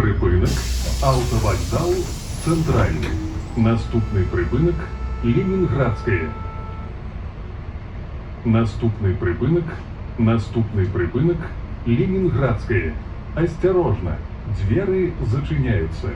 Припинок. Автовокзал Центральный. Наступний припинок Ленинградская. Наступний припинок Ленинградская. Осторожно, двери зачиняются.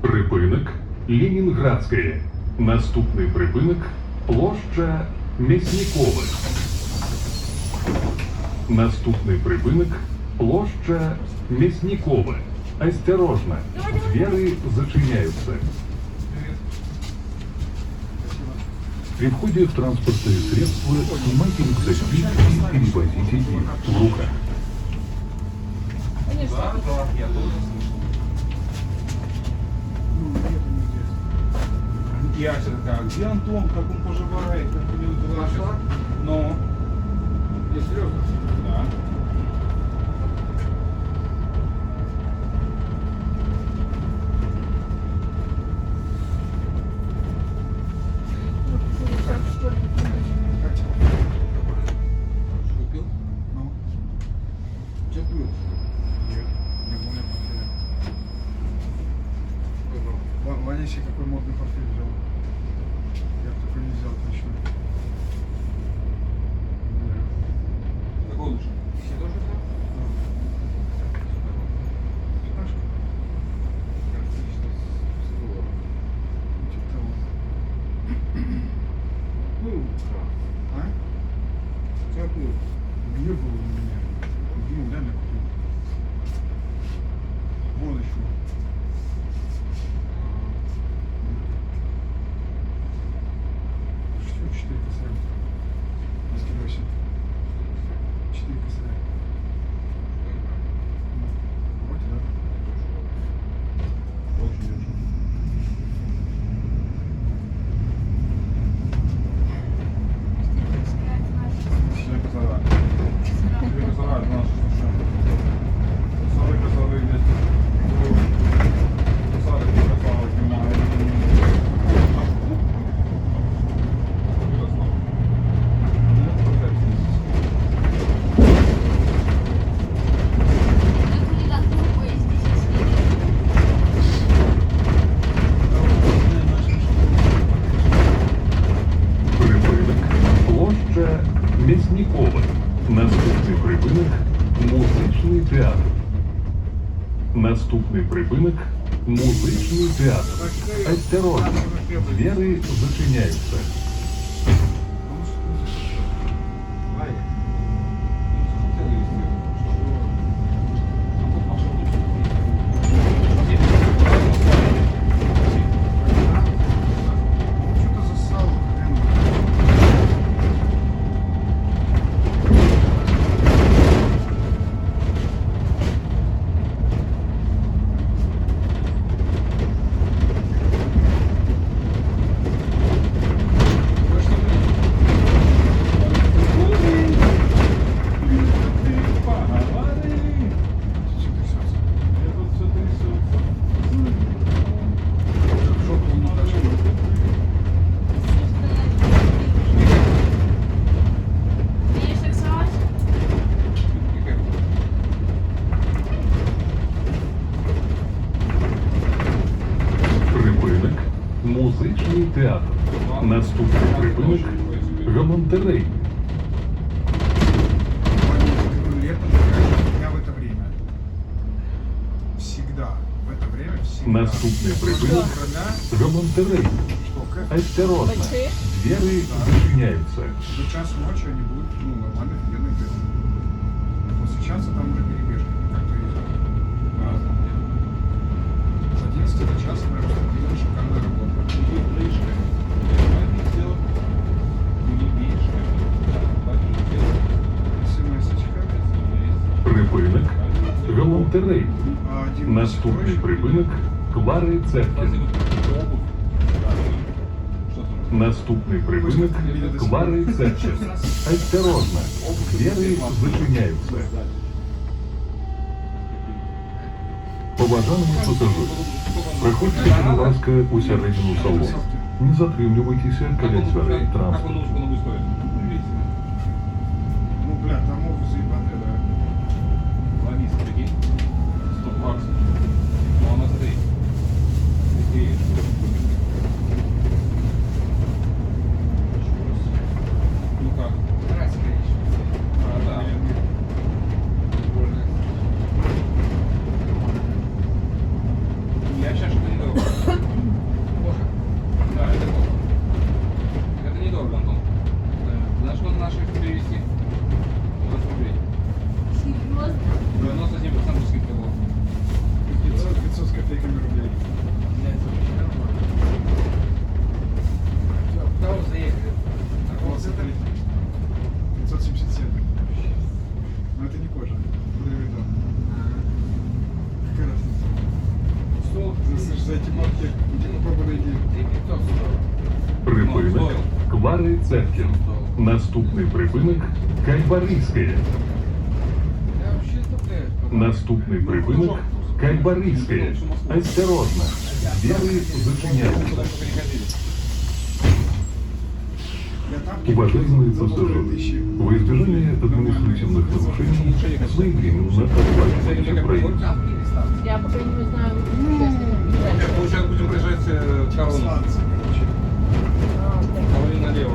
Припинок Ленинградская. Наступний припинок площа Мясникових. Наступний припинок площа Мясниковых. Осторожно, двери зачиняются. При входе в транспортные средства снимайте рюкзаки и перевозите их в руках. Я тоже слышал. Я такая, где Антон, как он поживает, как у него дела? Нашла? Но. Не, серьезно? Да. Купил? Ну. Что купил? Нет, не помню портфеля. Ваня себе какой модный портфель взял. Я бы такой не взял точно. Какой лучше? Все тоже взял? Знаешь, Кажется, лично с долларом. типа того. Ну, А? как ну? Не было у меня. Купил, реально купил. Вон еще. Что 4 косаря? 208. 4 косаря. Вот, да. Очень дешево. Четыре косаря. 4 косаря, 12 совершенно. Мяснікове. Наступний припинок музичний театр. Наступний припинок музичний театр. Осторожно, двері зачиняються. Что-то засал, хрен. Что трясется? Жопу не тащит. Видишь рисовать? Припинок музичний театр. Наступний припинок галантерей. Летом я в это время. Всегда. В это время всегда. Наступний припинок Когда? галантерей. Что, как? Осторожно, Большие? двери зачиняются. За час ночи они будут, ну, нормально, офигенно делать. После часа там уже перебежка, как то есть. С 11 до часа прям стабильно, шикарная работа. СМС-очка. Припинок галантерей. Один Наступний строчек. припинок Клари Цеткін. Наступний припинок Клари Цеткін. Осторожно, двері зачиняються. Поважаємо пасажири. Проходьте, будь ласка, у середину салону. Не затримлюйтеся біля дверей Как он транспорту. музыку новую стоит? Видите? Ну, бля, там мог заебать, да. Ловись, прикинь. 100 баксов. Ну, она смотри. Такие. Ну как? А, да. Я сейчас что-то недорого. Плохо? Да, это плохо. Это недорого, Антон. Знаешь, сколько наших перевести? 20 рублей. Серьезно? 97% скидка была. 500 с копейками рублей. Кого заехали? Вот смотри. 577. Но это не кожа. Луи-Виттон. Какая разница? Слышь, за эти бабки, иди попробуй найди. Припинок Клари Цеткін. Наступний припинок Кайбарийське. Наступний припинок Кайбарийське. Осторожно, двери зачиняються. Я там Уважаемые пассажиры, во избежание административных нарушений своевременно оплачивайте проезд. Я пока не знаю, честно. Мы сейчас будем проезжать корону. Сланцы, короче. А, так. Корону налево.